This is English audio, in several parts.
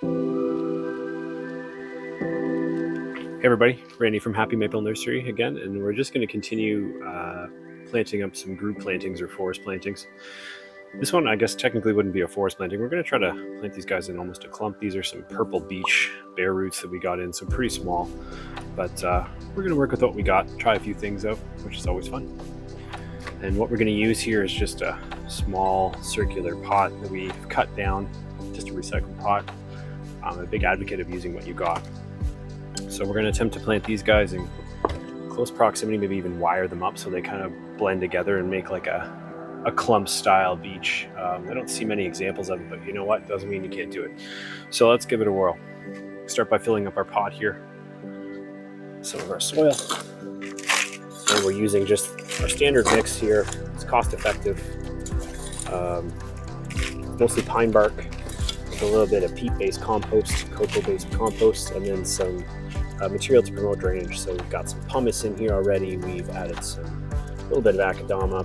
Hey everybody, Randy from Happy Maple Nursery again, and we're just going to continue planting up some group plantings or forest plantings. This one I guess technically wouldn't be a forest planting. We're going to try to plant these guys in almost a clump. These are some purple beech bare roots that we got in, so pretty small, but we're going to work with what we got, try a few things out, which is always fun. And what we're going to use here is just a small circular pot that we've cut down, just a recycled pot. I'm a big advocate of using what you got. So we're going to attempt to plant these guys in close proximity, maybe even wire them up so they kind of blend together and make like a clump style beech. I don't see many examples of it, but you know what? Doesn't mean you can't do it. So let's give it a whirl. Start by filling up our pot here, some of our soil. And we're using just our standard mix here. It's cost effective. Mostly pine bark with a little bit of peat-based compost, cocoa-based compost, and then some material to promote drainage. So we've got some pumice in here already. We've added a little bit of akadama,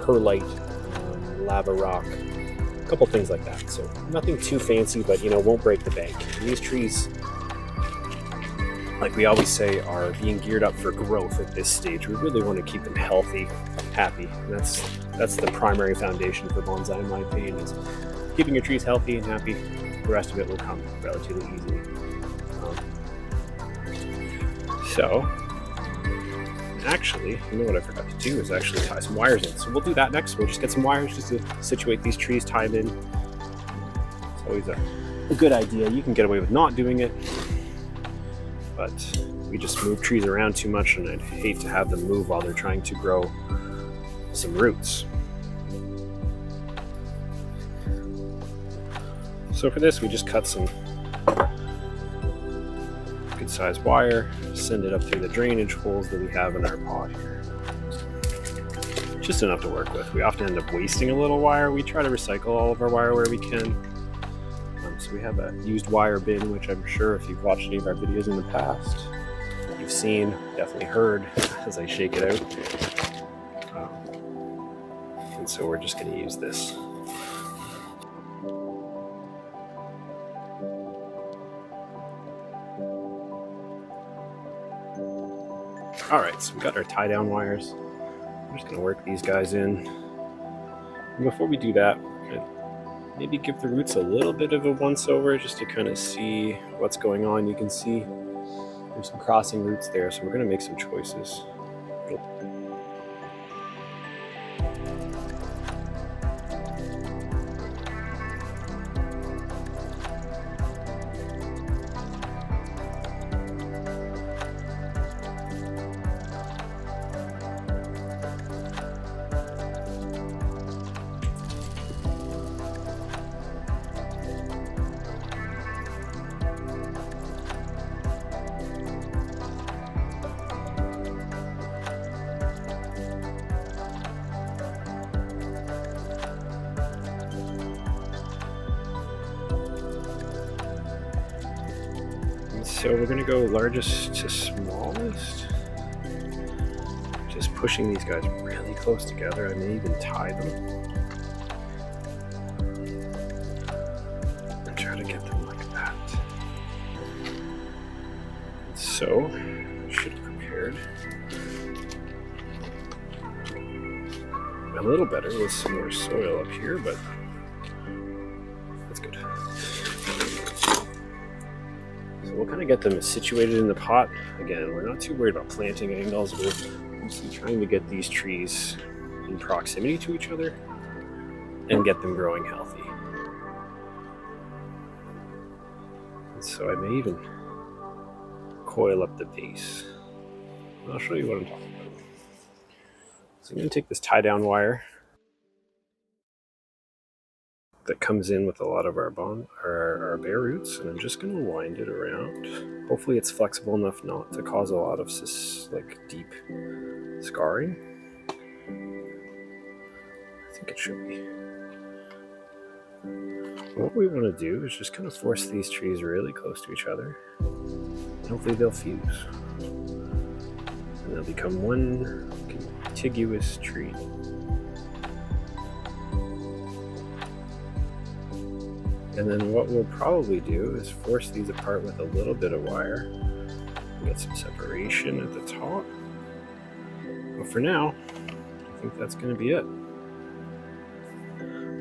perlite, lava rock, a couple things like that. So nothing too fancy, but won't break the bank. And these trees, like we always say, are being geared up for growth at this stage. We really want to keep them healthy, happy. And that's the primary foundation for bonsai, in my opinion, is keeping your trees healthy and happy. The rest of it will come relatively easily. So actually, what I forgot to do is actually tie some wires in. So we'll do that next. We'll just get some wires just to situate these trees, tie them in. It's always a good idea. You can get away with not doing it, but we just move trees around too much, and I'd hate to have them move while they're trying to grow some roots. So for this, we just cut some good sized wire, send it up through the drainage holes that we have in our pot here. Just enough to work with. We often end up wasting a little wire. We try to recycle all of our wire where we can. So we have a used wire bin, which I'm sure if you've watched any of our videos in the past, you've seen, definitely heard as I shake it out. And so we're just going to use this. Alright, so we've got our tie down wires. I'm just going to work these guys in. And before we do that, maybe give the roots a little bit of a once over just to kind of see what's going on. You can see there's some crossing roots there, so we're going to make some choices. So we're going to go largest to smallest, just pushing these guys really close together. I may even tie them and try to get them like that. So I should have prepared a little better with some more soil up here, but that's good. We'll kind of get them situated in the pot. Again, we're not too worried about planting angles. We're mostly trying to get these trees in proximity to each other and get them growing healthy. And so I may even coil up the base. I'll show you what I'm talking about. So I'm going to take this tie down wire that comes in with a lot of our bare roots, and I'm just going to wind it around. Hopefully it's flexible enough not to cause a lot of deep scarring. I think it should be. What we want to do is just kind of force these trees really close to each other. Hopefully they'll fuse, and they'll become one contiguous tree. And then what we'll probably do is force these apart with a little bit of wire. Get some separation at the top. But for now, I think that's going to be it.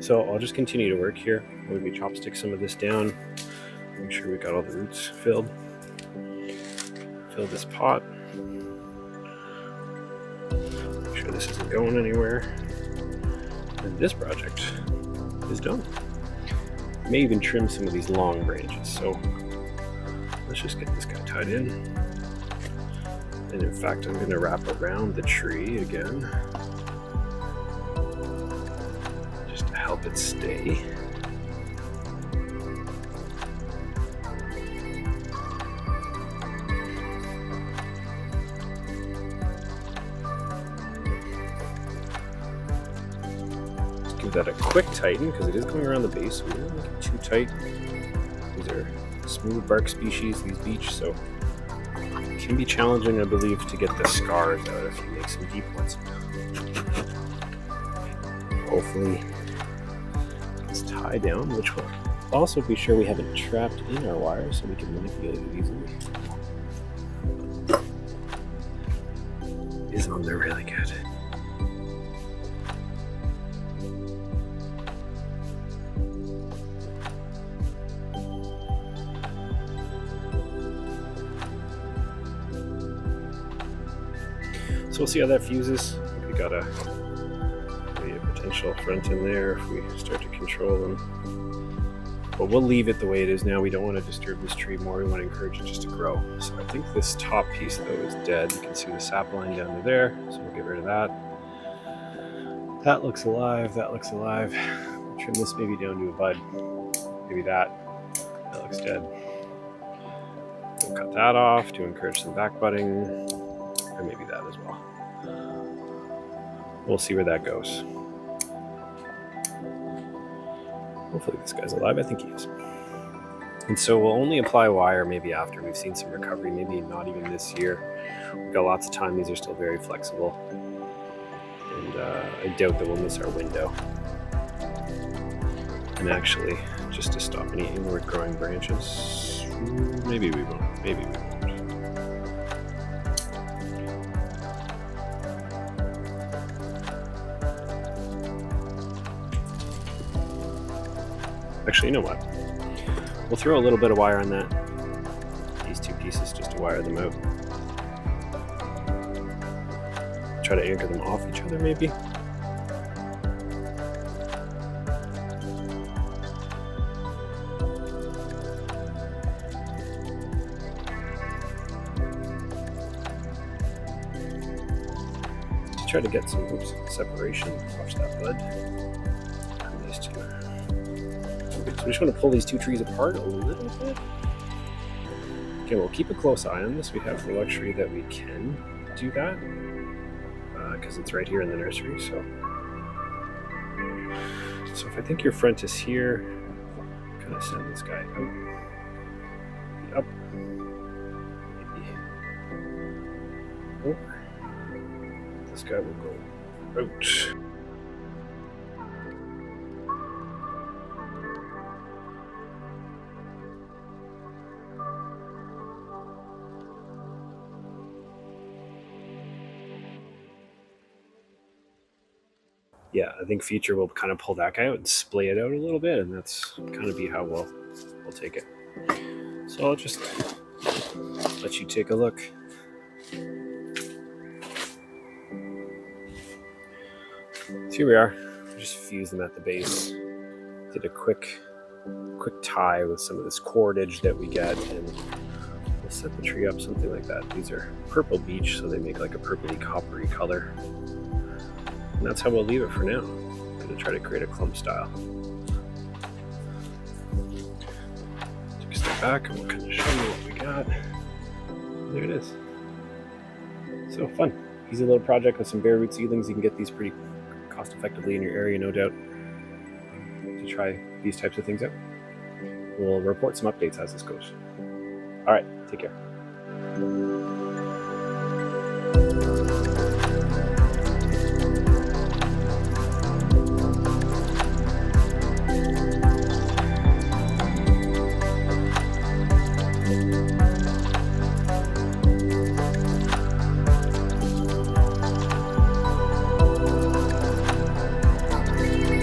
So I'll just continue to work here. Maybe chopstick some of this down. Make sure we got all the roots filled. Fill this pot. Make sure this isn't going anywhere. And this project is done. I may even trim some of these long branches. So let's just get this guy tied in. And in fact, I'm going to wrap around the tree again, just to help it stay. Give that a quick tighten because it is going around the base, so we don't make it too tight. These are smooth bark species, these beech, so it can be challenging, I believe, to get the scars out if you make some deep ones. Hopefully it's tied down, which will also be sure we haven't trapped in our wire so we can manipulate it easily. Is on there really good. So we'll see how that fuses. We got a potential front in there if we start to control them. But we'll leave it the way it is now. We don't want to disturb this tree more. We want to encourage it just to grow. So I think this top piece though is dead. You can see the sap line down to there. So we'll get rid of that. That looks alive. That looks alive. We'll trim this maybe down to a bud. Maybe that. That looks dead. We'll cut that off to encourage some back budding. Or maybe that as well. We'll see where that goes. Hopefully this guy's alive. I think he is. And so we'll only apply wire maybe after we've seen some recovery, maybe not even this year. We've got lots of time. These are still very flexible. And I doubt that we'll miss our window. And actually, just to stop any inward growing branches, maybe we won't. Maybe we won't. Actually, you know what? We'll throw a little bit of wire on that. These two pieces just to wire them out. Try to anchor them off each other, maybe. Try to get some separation. Watch that bud. And these two. So we just want to pull these two trees apart a little bit. Okay, we'll keep a close eye on this. We have the luxury that we can do that because it's right here in the nursery. So if I think your front is here, kind of send this guy out, up, maybe over. This guy will go out. Yeah, I think future will kind of pull that guy out and splay it out a little bit, and that's kind of be how we'll take it. So I'll just let you take a look. So here we are. Just fuse them at the base. Did a quick tie with some of this cordage that we get, and we'll set the tree up something like that. These are purple beech, so they make like a purpley coppery color. And that's how we'll leave it for now. I'm going to try to create a clump style. Take a step back and we'll kind of show you what we got. There it is. So fun. Easy little project with some bareroot seedlings. You can get these pretty cost effectively in your area, no doubt, to try these types of things out. We'll report some updates as this goes. All right, take care.